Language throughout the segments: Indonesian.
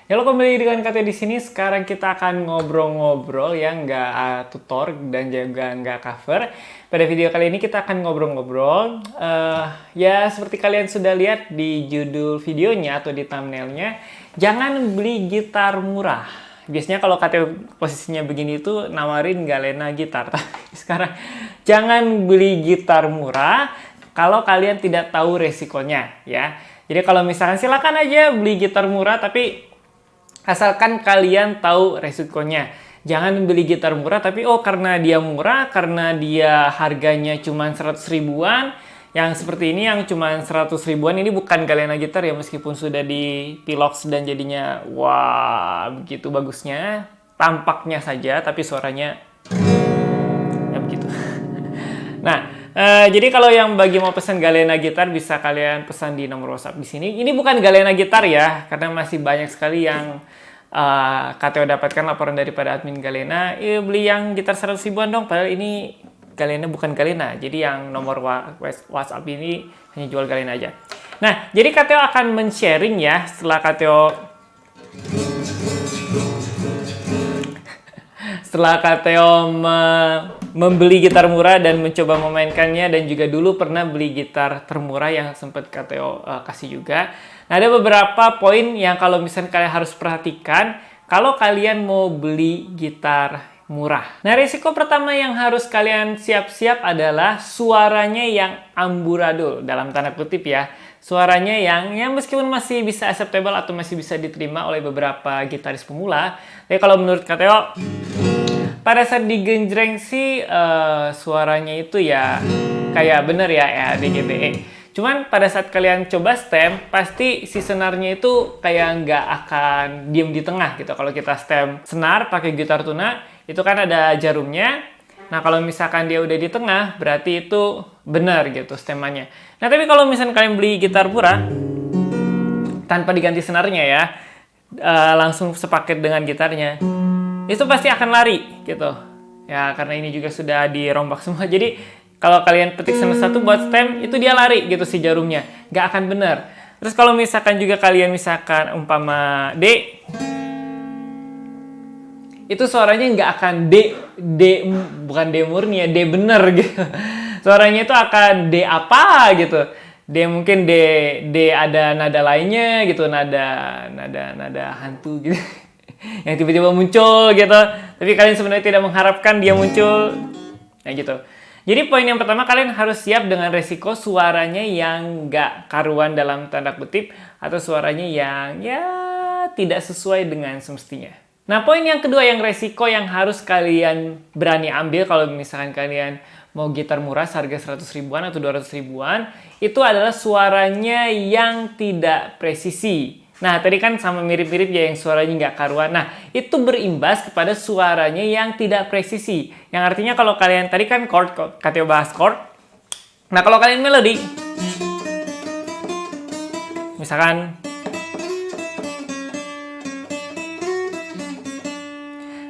Halo, kembali dengan Kateo di sini. Sekarang kita akan ngobrol-ngobrol yang nggak tutor dan juga nggak cover. Pada video kali ini kita akan ngobrol-ngobrol. Ya seperti kalian sudah lihat di judul videonya atau di thumbnailnya, jangan beli gitar murah. Biasanya kalau Kateo posisinya begini itu nawarin Galena gitar. Tapi sekarang jangan beli gitar murah kalau kalian tidak tahu resikonya ya. Jadi kalau misalkan silakan aja beli gitar murah, tapi asalkan kalian tahu resikonya. Jangan beli gitar murah tapi karena dia murah, karena dia harganya cuma 100 ribuan, yang seperti ini yang cuma 100 ribuan ini bukan Galena gitar ya, meskipun sudah di Pilox dan jadinya wah begitu bagusnya, tampaknya saja tapi suaranya ya begitu. Nah, jadi kalau yang bagi mau pesan Galena gitar bisa kalian pesan di nomor WhatsApp di sini. Ini bukan Galena gitar ya, karena masih banyak sekali yang Kateo dapatkan laporan daripada admin Galena, beli yang gitar 100 ribuan dong, padahal ini Galena bukan Galena. Jadi yang nomor WhatsApp ini hanya jual Galena aja. Nah, jadi Kateo akan men-sharing ya setelah Kateo membeli gitar murah dan mencoba memainkannya, dan juga dulu pernah beli gitar termurah yang sempat Kateo kasih juga. Nah, ada beberapa poin yang kalau misalnya kalian harus perhatikan kalau kalian mau beli gitar murah. Nah, risiko pertama yang harus kalian siap-siap adalah suaranya yang amburadul, dalam tanda kutip ya. Suaranya yang meskipun masih bisa acceptable atau masih bisa diterima oleh beberapa gitaris pemula, tapi kalau menurut Kateo pada saat digenjreng sih suaranya itu ya kayak bener ya DGBE. Cuman pada saat kalian coba stem, pasti si senarnya itu kayak nggak akan diem di tengah gitu. Kalau kita stem senar pakai gitar tuna, itu kan ada jarumnya. Nah, kalau misalkan dia udah di tengah, berarti itu benar gitu stemannya. Nah, tapi kalau misalkan kalian beli gitar murah, tanpa diganti senarnya ya, langsung sepaket dengan gitarnya, itu pasti akan lari gitu. Ya, karena ini juga sudah dirombak semua. Jadi kalau kalian petik senar satu buat stem, itu dia lari gitu si jarumnya. Nggak akan benar. Terus kalau misalkan juga kalian misalkan umpama D, itu suaranya nggak akan D bukan D murni ya, D bener gitu. Suaranya itu akan D apa gitu. D mungkin D ada nada lainnya gitu, nada hantu gitu. Yang tiba-tiba muncul gitu. Tapi kalian sebenarnya tidak mengharapkan dia muncul. Nah gitu. Jadi poin yang pertama, kalian harus siap dengan resiko suaranya yang nggak karuan dalam tanda kutip, atau suaranya yang ya tidak sesuai dengan semestinya. Nah, poin yang kedua yang resiko yang harus kalian berani ambil kalau misalkan kalian mau gitar murah seharga 100 ribuan atau 200 ribuan, itu adalah suaranya yang tidak presisi. Nah, tadi kan sama mirip-mirip ya yang suaranya nggak karuan. Nah, itu berimbas kepada suaranya yang tidak presisi. Yang artinya kalau kalian, tadi kan chord, Kateo bahas chord. Nah, kalau kalian melodi, misalkan,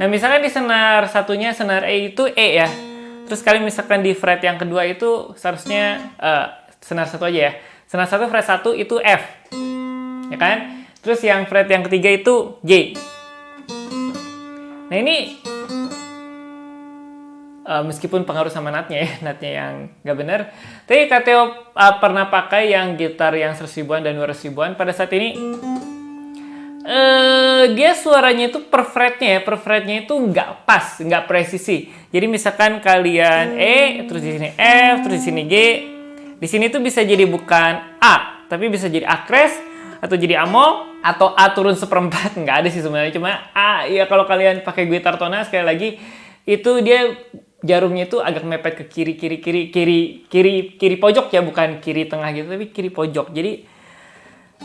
nah misalkan di senar satunya, senar E itu E ya. Terus kalian misalkan di fret yang kedua itu seharusnya senar satu aja ya. Senar satu fret 1 itu F. Ya kan? Terus yang fret yang ketiga itu G. Nah ini meskipun pengaruh sama natnya ya, natnya yang nggak benar. Tapi Kateo pernah pakai yang gitar yang 100 ribuan dan 200 ribuan. Pada saat ini dia suaranya itu per fretnya itu nggak pas, nggak presisi. Jadi misalkan kalian E, terus di sini F, terus di sini G. Di sini tuh bisa jadi bukan A, tapi bisa jadi A crash, atau jadi A-mol, atau A turun seperempat. Nggak ada sih sebenarnya, cuma A ya kalau kalian pakai gitar tona, sekali lagi itu dia jarumnya itu agak mepet ke kiri pojok ya, bukan kiri tengah gitu, tapi kiri pojok. Jadi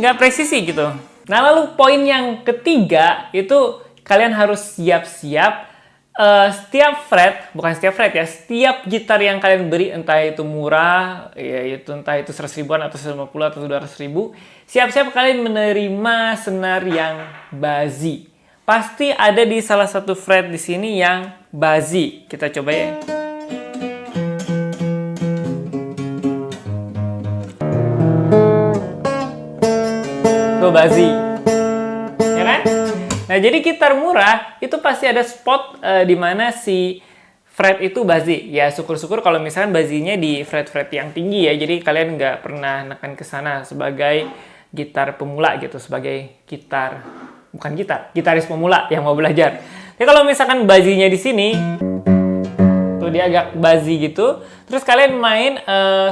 nggak presisi gitu. Nah, lalu poin yang ketiga itu kalian harus siap-siap setiap fret ya, setiap gitar yang kalian beri, entah itu murah, entah itu 100 ribuan atau 150 atau 200 ribu, siap-siap kalian menerima senar yang bazi. Pasti ada di salah satu fret di sini yang bazi. Kita coba ya. Tuh bazi. Ya kan? Nah, jadi gitar murah itu pasti ada spot di mana si fret itu bazi. Ya, syukur-syukur kalau misalkan bazinya di fret-fret yang tinggi ya. Jadi kalian nggak pernah nekan ke sana sebagai gitar pemula gitu, sebagai gitaris pemula yang mau belajar. Jadi kalau misalkan bazinya di sini, tuh dia agak bazi gitu. Terus kalian main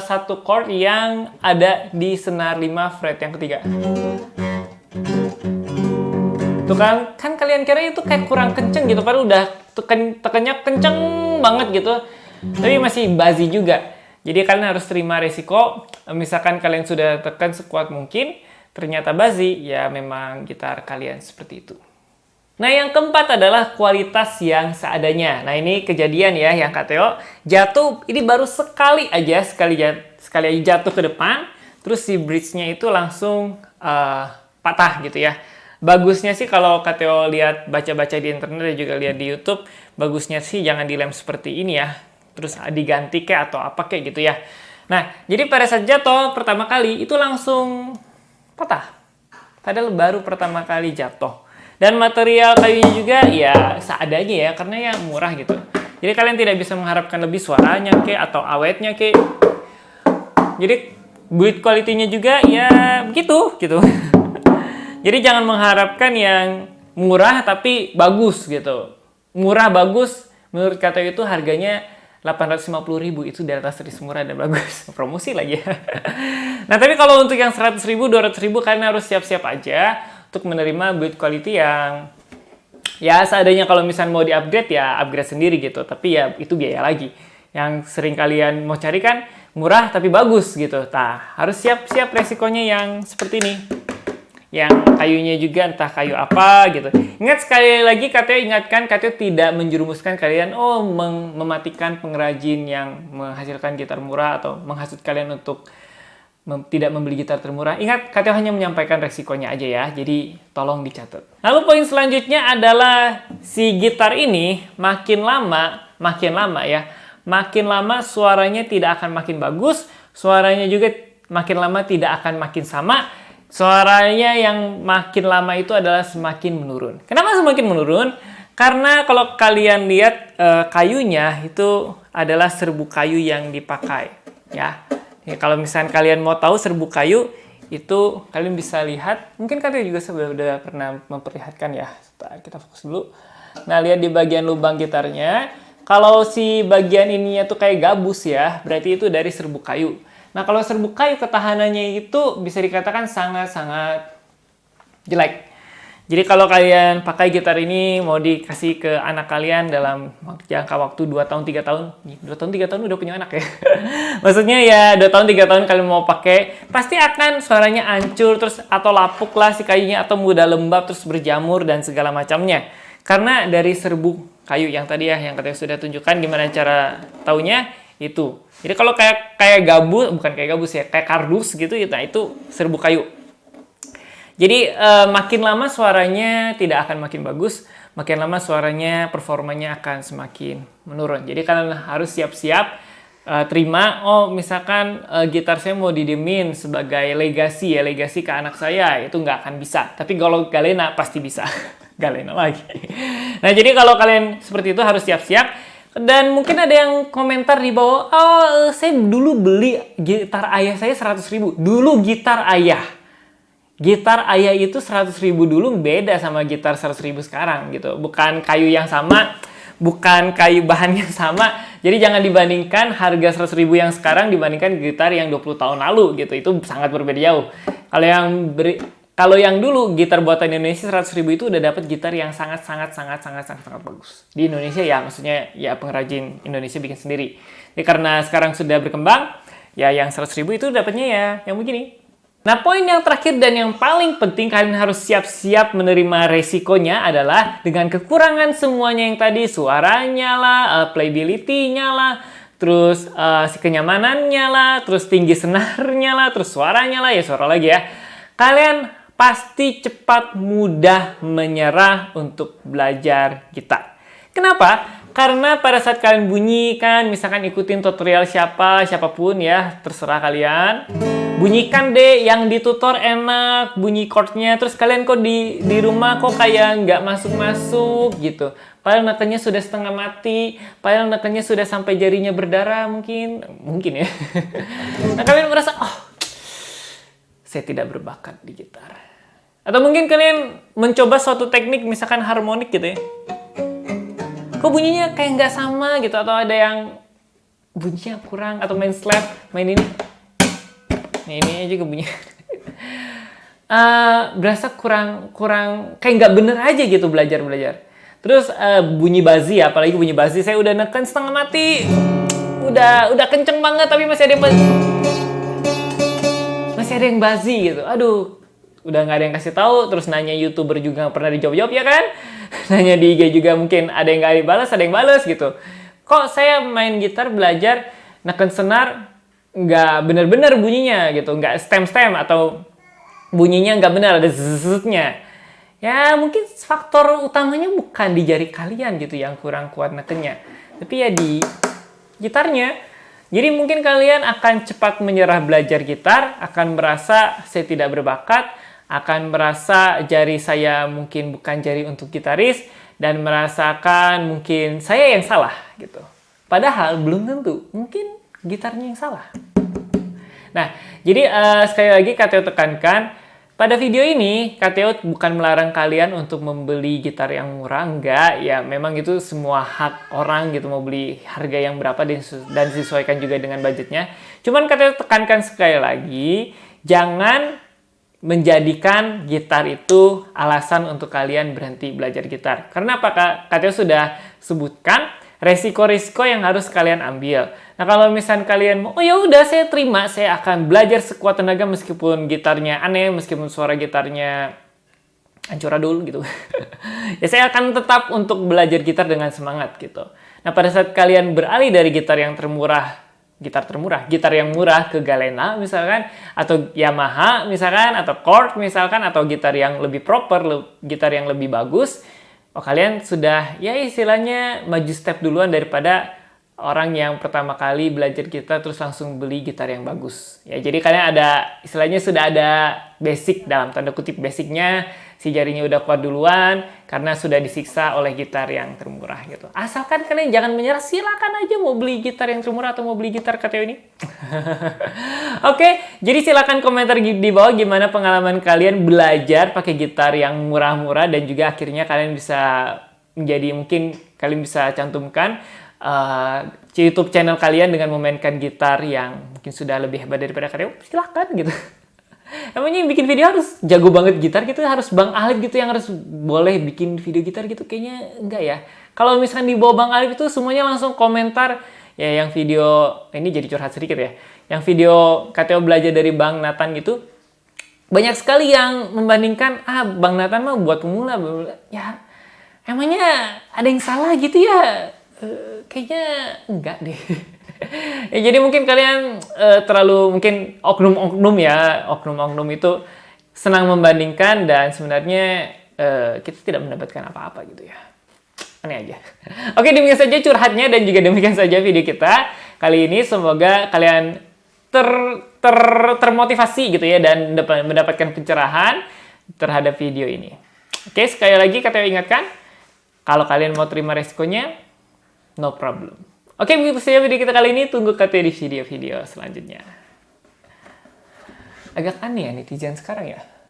satu chord yang ada di senar 5 fret yang ketiga. Tuh kan kalian kira itu kayak kurang kenceng gitu, padahal udah tekannya kenceng banget gitu. Tapi masih bazi juga. Jadi kalian harus terima resiko, misalkan kalian sudah tekan sekuat mungkin, ternyata bazi, ya memang gitar kalian seperti itu. Nah, yang keempat adalah kualitas yang seadanya. Nah, ini kejadian ya yang Kak Theo jatuh, ini baru sekali aja jatuh ke depan, terus si bridge-nya itu langsung patah gitu ya. Bagusnya sih kalau Kak Theo lihat baca-baca di internet dan juga lihat di YouTube, bagusnya sih jangan dilem seperti ini ya. Terus diganti kayak atau apa kayak gitu ya. Nah, jadi pada saat jatuh pertama kali itu langsung patah. Padahal baru pertama kali jatuh. Dan material kayunya juga ya seadanya ya, karena ya murah gitu. Jadi kalian tidak bisa mengharapkan lebih suaranya kayak atau awetnya kayak. Jadi build quality-nya juga ya begitu gitu. Jadi jangan mengharapkan yang murah tapi bagus gitu. Murah bagus menurut kata itu harganya 850.000, itu di atas list murah dan bagus. Promosi lagi ya. Nah, tapi kalau untuk yang 100.000, 200.000 kalian harus siap-siap aja untuk menerima build quality yang ya seadanya. Kalau misalnya mau di-upgrade ya upgrade sendiri gitu. Tapi ya itu biaya lagi. Yang sering kalian mau cari kan murah tapi bagus gitu. Nah, harus siap-siap resikonya yang seperti ini. Yang kayunya juga entah kayu apa gitu. Ingat sekali lagi Kak Theo ingatkan, Kak Theo tidak menjerumuskan kalian mematikan pengrajin yang menghasilkan gitar murah atau menghasut kalian untuk tidak membeli gitar termurah. Ingat, Kak Theo hanya menyampaikan resikonya aja ya. Jadi tolong dicatat. Lalu poin selanjutnya adalah si gitar ini makin lama suaranya tidak akan makin bagus, suaranya juga makin lama tidak akan makin sama. Suaranya yang makin lama itu adalah semakin menurun. Kenapa semakin menurun? Karena kalau kalian lihat kayunya itu adalah serbuk kayu yang dipakai. Ya, kalau misalnya kalian mau tahu serbuk kayu itu kalian bisa lihat. Mungkin kalian juga sudah pernah memperlihatkan ya. Kita fokus dulu. Nah, lihat di bagian lubang gitarnya. Kalau si bagian ininya tuh kayak gabus ya, berarti itu dari serbuk kayu. Nah, kalau serbuk kayu ketahanannya itu bisa dikatakan sangat-sangat jelek. Jadi kalau kalian pakai gitar ini mau dikasih ke anak kalian dalam jangka waktu 2 tahun 3 tahun. 2 tahun 3 tahun udah punya anak ya. Maksudnya ya 2 tahun 3 tahun kalian mau pakai, pasti akan suaranya hancur terus atau lapuk lah si kayunya atau mudah lembab terus berjamur dan segala macamnya. Karena dari serbuk kayu yang tadi ya yang katanya sudah tunjukkan gimana cara taunya itu. Jadi kalau kayak gabus, bukan kayak gabus ya, kayak kardus gitu, nah itu serbuk kayu. Jadi makin lama suaranya tidak akan makin bagus, makin lama suaranya performanya akan semakin menurun. Jadi kalian harus siap-siap terima, misalkan gitar saya mau didemin sebagai legasi ke anak saya, itu nggak akan bisa. Tapi kalau galena pasti bisa. Galena lagi. Nah, jadi kalau kalian seperti itu harus siap-siap. Dan mungkin ada yang komentar di bawah, saya dulu beli gitar ayah saya 100.000. Dulu gitar ayah. Gitar ayah itu 100.000 dulu beda sama gitar 100.000 sekarang gitu. Bukan kayu yang sama, bukan kayu bahan yang sama. Jadi jangan dibandingkan harga 100.000 yang sekarang dibandingkan gitar yang 20 tahun lalu gitu. Itu sangat berbeda jauh. Kalau yang dulu gitar buatan Indonesia 100.000 itu udah dapat gitar yang sangat bagus. Di Indonesia ya, maksudnya ya pengrajin Indonesia bikin sendiri. Jadi karena sekarang sudah berkembang, ya yang 100.000 itu dapatnya ya yang begini. Nah, poin yang terakhir dan yang paling penting kalian harus siap-siap menerima resikonya adalah dengan kekurangan semuanya yang tadi, suaranya lah, playability-nya lah, terus si kenyamanannya lah, terus tinggi senarnya lah, terus suaranya lah, ya suara lagi ya. Kalian pasti cepat mudah menyerah untuk belajar gitar. Kenapa? Karena pada saat kalian bunyikan, misalkan ikutin tutorial siapapun ya, terserah kalian. bunyikan deh yang di tutor enak bunyi chordnya, terus kalian kok di rumah kok kayak nggak masuk-masuk gitu. Padahal nekennya sudah setengah mati, padahal nekennya sudah sampai jarinya berdarah mungkin ya. Nah kalian merasa, oh saya tidak berbakat di gitar. Atau mungkin kalian mencoba suatu teknik misalkan harmonik gitu ya. Kok bunyinya kayak nggak sama gitu, atau ada yang bunyinya kurang, atau main slap, main ini. Nah ini aja bunyinya. Berasa kurang kayak nggak bener aja gitu belajar. Terus bunyi bazi, apalagi bunyi bazi saya udah neken setengah mati. Udah kenceng banget tapi masih ada yang bazi gitu. Aduh, udah nggak ada yang kasih tahu. Terus nanya YouTuber juga nggak pernah dijawab ya kan? Nanya di IG juga mungkin ada yang nggak dibalas, ada yang balas gitu. Kok saya main gitar belajar neken senar nggak bener-bener bunyinya gitu, nggak stem atau bunyinya nggak benar, ada zzz-nya. Ya mungkin faktor utamanya bukan di jari kalian gitu yang kurang kuat nekennya, tapi ya di gitarnya. Jadi mungkin kalian akan cepat menyerah belajar gitar, akan merasa saya tidak berbakat, akan merasa jari saya mungkin bukan jari untuk gitaris, dan merasakan mungkin saya yang salah gitu. Padahal belum tentu, mungkin gitarnya yang salah. Nah, jadi sekali lagi KTO tekankan, pada video ini KTO bukan melarang kalian untuk membeli gitar yang murah, enggak. Ya memang itu semua hak orang gitu, mau beli harga yang berapa dan disesuaikan juga dengan budgetnya. Cuman KTO tekankan sekali lagi, jangan menjadikan gitar itu alasan untuk kalian berhenti belajar gitar. Karena apa? KTO sudah sebutkan resiko-risiko yang harus kalian ambil. Nah kalau misalnya kalian mau, oh ya udah saya terima, saya akan belajar sekuat tenaga meskipun gitarnya aneh, meskipun suara gitarnya ancuradul gitu. Ya saya akan tetap untuk belajar gitar dengan semangat gitu. Nah pada saat kalian beralih dari gitar yang murah ke Galena misalkan, atau Yamaha misalkan, atau Korg misalkan, atau gitar yang lebih proper, gitar yang lebih bagus, kalian sudah ya istilahnya maju step duluan daripada orang yang pertama kali belajar gitar terus langsung beli gitar yang bagus. Ya jadi kalian ada istilahnya sudah ada basic, dalam tanda kutip basicnya, si jarinya udah kuat duluan karena sudah disiksa oleh gitar yang termurah gitu. Asalkan kalian jangan menyerah, silakan aja mau beli gitar yang termurah atau mau beli gitar KTO ini. Oke, jadi silakan komentar di bawah gimana pengalaman kalian belajar pakai gitar yang murah-murah, dan juga akhirnya kalian bisa menjadi, mungkin kalian bisa cantumkan YouTube channel kalian dengan memainkan gitar yang mungkin sudah lebih hebat daripada KTO. Silahkan gitu. Emangnya yang bikin video harus jago banget gitar gitu, harus Bang Alif gitu yang harus boleh bikin video gitar gitu? Kayaknya enggak ya. Kalau misalkan di bawah Bang Alif itu semuanya langsung komentar ya, yang video ini jadi curhat sedikit ya. Yang video KTO belajar dari Bang Nathan gitu, banyak sekali yang membandingkan, Bang Nathan mah buat pemula. Ya emangnya ada yang salah gitu ya? Kayaknya enggak deh. Ya, jadi mungkin kalian terlalu, mungkin oknum itu senang membandingkan, dan sebenarnya kita tidak mendapatkan apa-apa gitu ya. Aneh aja. Oke, demikian saja curhatnya, dan juga demikian saja video kita kali ini. Semoga kalian termotivasi gitu ya, dan mendapatkan pencerahan terhadap video ini. Oke, sekali lagi KTO ingatkan, kalau kalian mau terima resikonya, no problem. Oke, begitu saja video kita kali ini. Tunggu KTO di video-video selanjutnya. Agak aneh ya netizen sekarang ya.